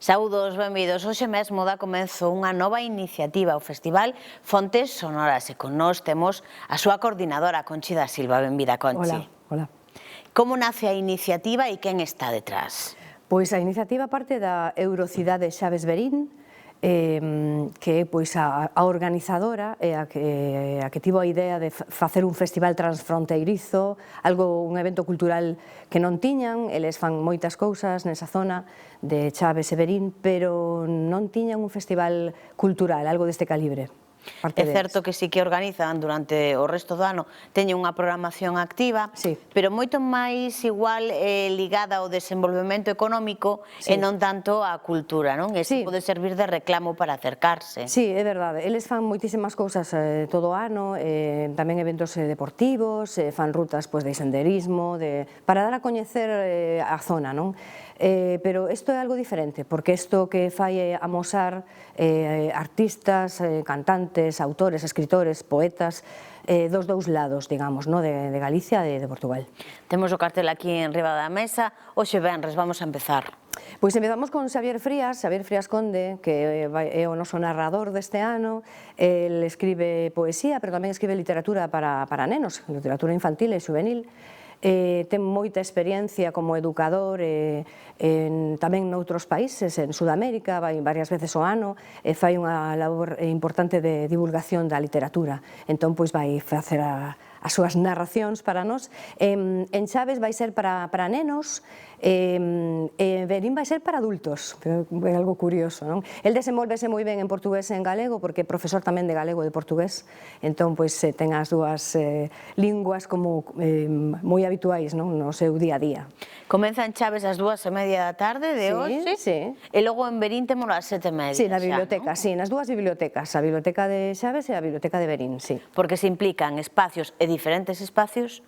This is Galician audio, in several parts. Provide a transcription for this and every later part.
Saúdos, benvidos. Hoxe mesmo dá comezo unha nova iniciativa, o Festival Fontes Sonoras, e con nós temos a súa coordinadora, Conchi da Silva. Benvida, Conchi. Hola. Como nace a iniciativa e quen está detrás? Pois a iniciativa parte da Eurocidade Xaves Verín, que é pois a organizadora e a que tivo a idea de facer un festival transfronteirizo, un evento cultural que non tiñan. Eles fan moitas cousas nesa zona de Chaves e Verín, pero non tiñan un festival cultural, algo deste calibre. É certo que sí que organizan durante o resto do ano, teñen unha programación activa, pero moito máis igual ligada ao desenvolvemento económico e non tanto á cultura, non? Ese pode servir de reclamo para acercarse. Sí, é verdade. Eles fan moitísimas cousas todo o ano, tamén eventos deportivos, fan rutas de senderismo, para dar a coñecer a zona, non? Pero isto é algo diferente, porque isto que fai é amosar artistas, cantantes, autores, escritores, poetas, dos dous lados, digamos, de Galicia e de Portugal. Temos o cartel aquí en riba da mesa. Hoxe venres, vamos a empezar. Pois empezamos con Xavier Frías Conde, que é o noso narrador deste ano. El escribe poesía, pero tamén escribe literatura para nenos, literatura infantil e juvenil. Ten moita experiencia como educador tamén noutros países, en Sudamérica, vai varias veces ao ano, fai unha labor importante de divulgación da literatura. Entón, pois vai facer as súas narracións para nós. En Chaves vai ser para nenos, Verín vai ser para adultos, é algo curioso, non? El desenvolvese moi ben en portugués e en galego, porque é profesor tamén de galego e de portugués, entón, pois, ten as dúas linguas como moi habituais no seu día a día. Comeza en Chaves ás 2:30 da tarde de hoxe, e logo en Verín temos ás 7:30. Sí, na biblioteca, sí, nas dúas bibliotecas, a biblioteca de Chaves e a biblioteca de Verín, sí. Porque se implican espacios e diferentes espacios.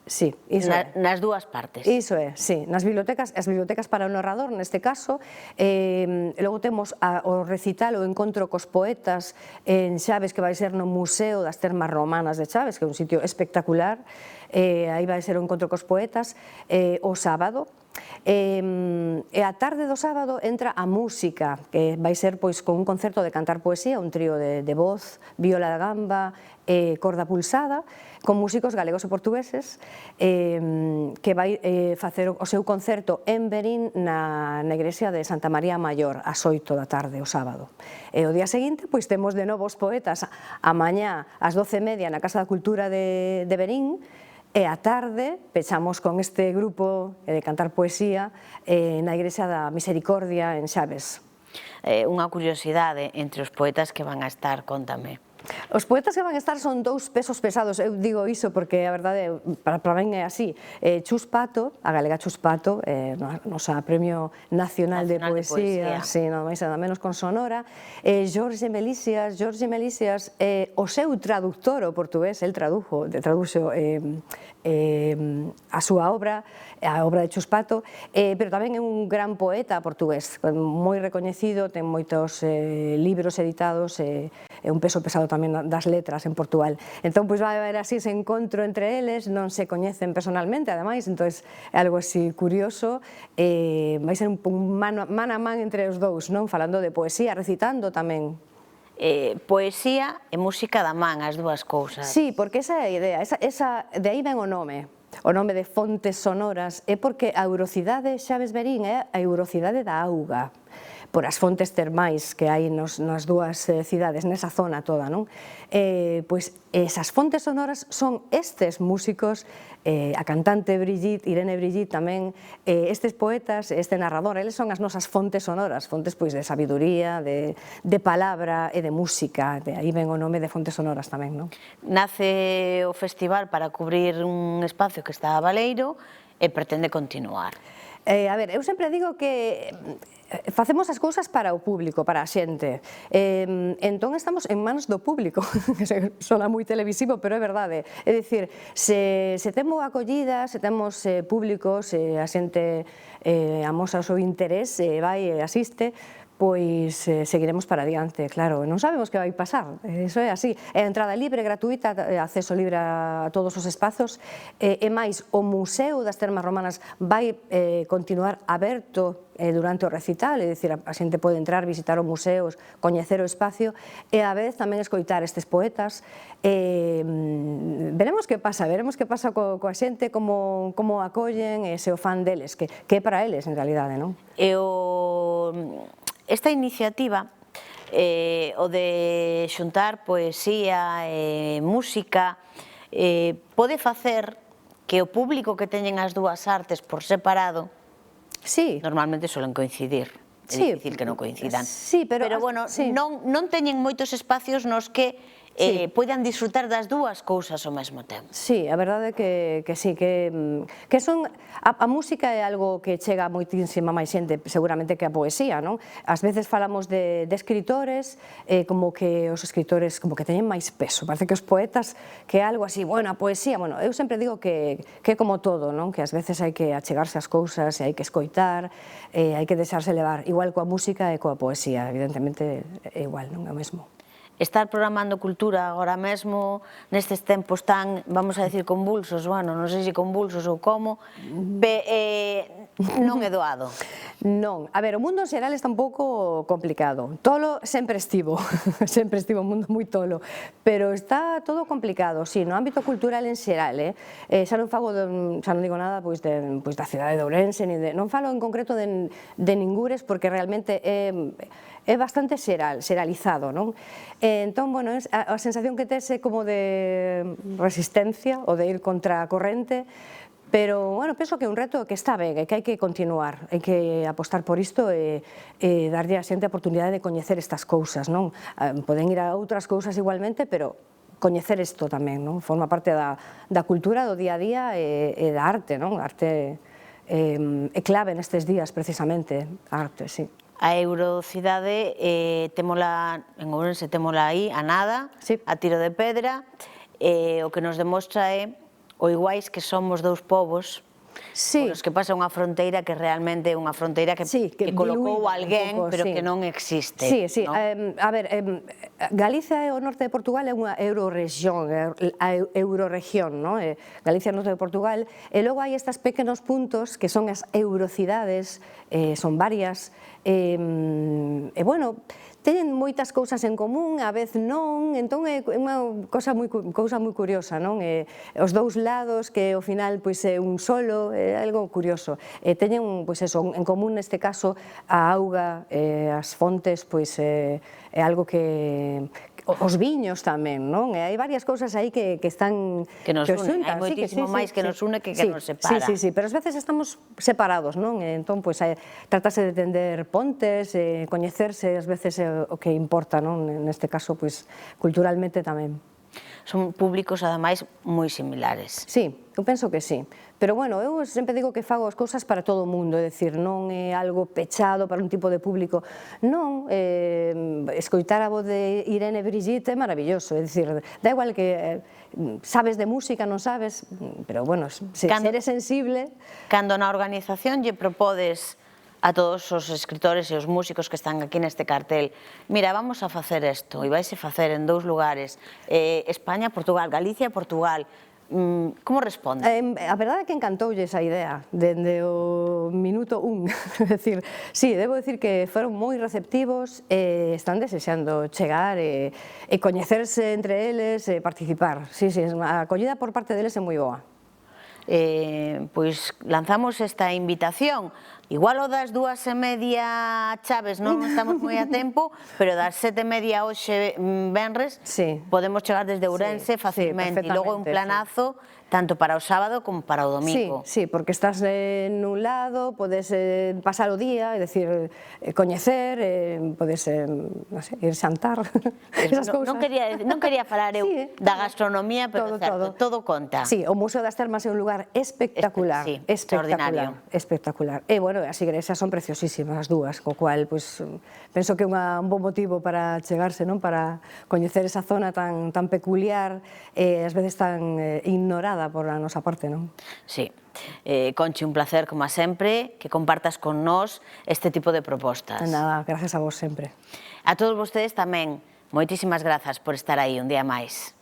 Sí, iso é. Nas dúas partes. Iso é, sí. As bibliotecas para o narrador, neste caso. Logo temos o recital, o encontro cos poetas en Chaves, que vai ser no Museo das Termas Romanas de Chaves, que é un sitio espectacular. Aí vai ser o encontro cos poetas o sábado. E a tarde do sábado entra a música, que vai ser con un concerto de cantar poesía, un trío de voz, viola da gamba e corda pulsada, con músicos galegos e portugueses, que vai facer o seu concerto en Verín na igrexa de Santa María Maior ás 8 da tarde o sábado. E o día seguinte temos de novo os poetas a mañá ás 12:30 na Casa da Cultura de Verín, e a tarde pechamos con este grupo de cantar poesía na igrexa da Misericordia en Chaves. Unha curiosidade entre os poetas que van a estar, contame. Os poetas que van a estar son dous pesos pesados. Eu digo iso porque a verdade para min é así. Chus Pato, a galega Chus Pato, nosa Premio Nacional de Poesía, nada máis e nada menos con Sonora. Jorge Melísias, o seu traductor ao portugués, el traduxo a súa obra, a obra de Chus Pato, pero tamén é un gran poeta portugués, moi recoñecido, ten moitos libros editados, é un peso pesado tamén das letras en Portugal. Entón, pois vai haber así ese encontro entre eles, non se coñecen personalmente, ademais, entón é algo así curioso, vai ser un man a man entre os dous, non? Falando de poesía, recitando tamén. Poesía e música da man, as dúas cousas. Sí, porque esa é a idea, de aí ven o nome de Fontes Sonoras, é porque a Eurocidade Xaves Verín é a Eurocidade da auga, por as fontes termais que hai nas dúas cidades, nesa zona toda, non? Pois esas fontes sonoras son estes músicos, a cantante Irene Brigitte tamén, estes poetas, este narrador, eles son as nosas fontes sonoras, fontes de sabiduría, de palabra e de música, de aí ven o nome de Fontes Sonoras tamén, non? Nace o festival para cubrir un espacio que está a baleiro e pretende continuar. A ver, eu sempre digo que facemos as cousas para o público, para a xente. Entón estamos en mans do público, que sona moi televisivo, pero é verdade. É dicir, se temos acollida, se temos público, se a xente amosa o seu interés, vai e asiste, pois seguiremos para adiante, claro, non sabemos que vai pasar, iso é así. É a entrada libre, gratuita, acceso libre a todos os espazos, e máis, o Museo das Termas Romanas vai continuar aberto durante o recital, é dicir, a xente pode entrar, visitar o museo, coñecer o espacio e a vez tamén escoitar estes poetas. Veremos que pasa coa xente, como acollen e se o fan deles, que é para eles en realidade, non? Esta iniciativa, o de xuntar poesía e música, pode facer que o público que teñen as dúas artes por separado, normalmente suelen coincidir, é difícil que non coincidan, pero bueno, non teñen moitos espacios nos que poidan disfrutar das dúas cousas ao mesmo tempo. Sí, a verdade é que sí, que son... A música é algo que chega a moitísima máis xente, seguramente, que a poesía, non? Ás veces falamos de escritores, como que os escritores como que teñen máis peso, parece que os poetas, que é algo así, bueno, a poesía, bueno, eu sempre digo que é como todo, non? Que ás veces hai que achegarse ás cousas, hai que escoitar, hai que deixarse levar, igual coa música e coa poesía, evidentemente é igual, non é o mesmo. Estar programando cultura agora mesmo, nestes tempos tan, vamos a decir, convulsos, bueno, non sei se convulsos ou como, non é doado. Non, a ver, o mundo en xeral está un pouco complicado. Tolo sempre estivo, sempre estivo un mundo moi tolo, pero está todo complicado, sí, no ámbito cultural en xeral, xa non fago, xa non digo nada da cidade de Ourense, non falo en concreto de ningures, porque realmente é bastante xeralizado, non? Entón, bueno, a sensación que tes é como de resistencia ou de ir contra a corrente, pero, bueno, penso que é un reto que está ben e que hai que continuar, hai que apostar por isto e darlle a xente a oportunidade de coñecer estas cousas, non? Poden ir a outras cousas igualmente, pero coñecer isto tamén, non? Forma parte da cultura do día a día e da arte, non? A arte é clave nestes días, precisamente, a arte, sí. A Eurocidade, en Ourense témola aí, a nada, a tiro de pedra, o que nos demostra é o iguais que somos dous povos, os que pasa unha fronteira que realmente é unha fronteira que colocou alguén, pero que non existe. Sí, sí, a ver, Galicia e o norte de Portugal é unha euroregión, non? Galicia e o norte de Portugal, e logo hai estes pequenos puntos que son as eurocidades, son varias, e, bueno, teñen moitas cousas en común, a vez non, entón é unha cousa moi curiosa, non? Os dous lados, que ao final é un solo, é algo curioso. Teñen, en común neste caso, a auga, as fontes, é algo que... Os viños tamén, non? Hai varias cousas aí que están... Que nos unen, hai moitísimo máis que nos une que nos separa. Sí, pero ás veces estamos separados, non? Entón, tratase de tender pontes, coñecerse, ás veces o que importa, non? Neste caso, culturalmente tamén. Son públicos, ademais, moi similares. Sí, eu penso que sí. Pero, bueno, eu sempre digo que fago as cousas para todo o mundo, é dicir, non é algo pechado para un tipo de público. Non, escoitar a voz de Irene Brigitte é maravilloso, é dicir, da igual que sabes de música, non sabes, pero, bueno, se eres sensible... Cando na organización lle propodes a todos os escritores e os músicos que están aquí neste cartel, mira, vamos a facer isto, e vaise facer en dous lugares, España, Portugal, Galicia e Portugal, como responde? A verdade é que encantoulle esa idea, dende o minuto 1, é dicir, sí, debo dicir que foron moi receptivos, están desexando chegar e coñecerse entre eles e participar, sí, a acollida por parte deles é moi boa. Pois lanzamos esta invitación, igual o das 2:30 Chaves non estamos moi a tempo, pero das 7:30 hoxe venres podemos chegar desde Ourense facilmente, e logo un planazo tanto para o sábado como para o domingo. Sí, porque estás nun lado, podes pasar o día, é dicir, coñecer, podes ir xantar, esas cousas. Non quería falar eu da gastronomía, pero certo, todo conta. Sí, o Museo das Termas é un lugar espectacular, espectacular. E, bueno, bueno, as igrexas son preciosísimas as dúas, co cual, penso que é un bon motivo para chegarse, para coñecer esa zona tan peculiar e ás veces tan ignorada por a nosa parte, non? Sí. Conchi, un placer, como a sempre, que compartas con nós este tipo de propostas. Nada, gracias a vos sempre. A todos vostedes tamén, moitísimas grazas por estar aí un día máis.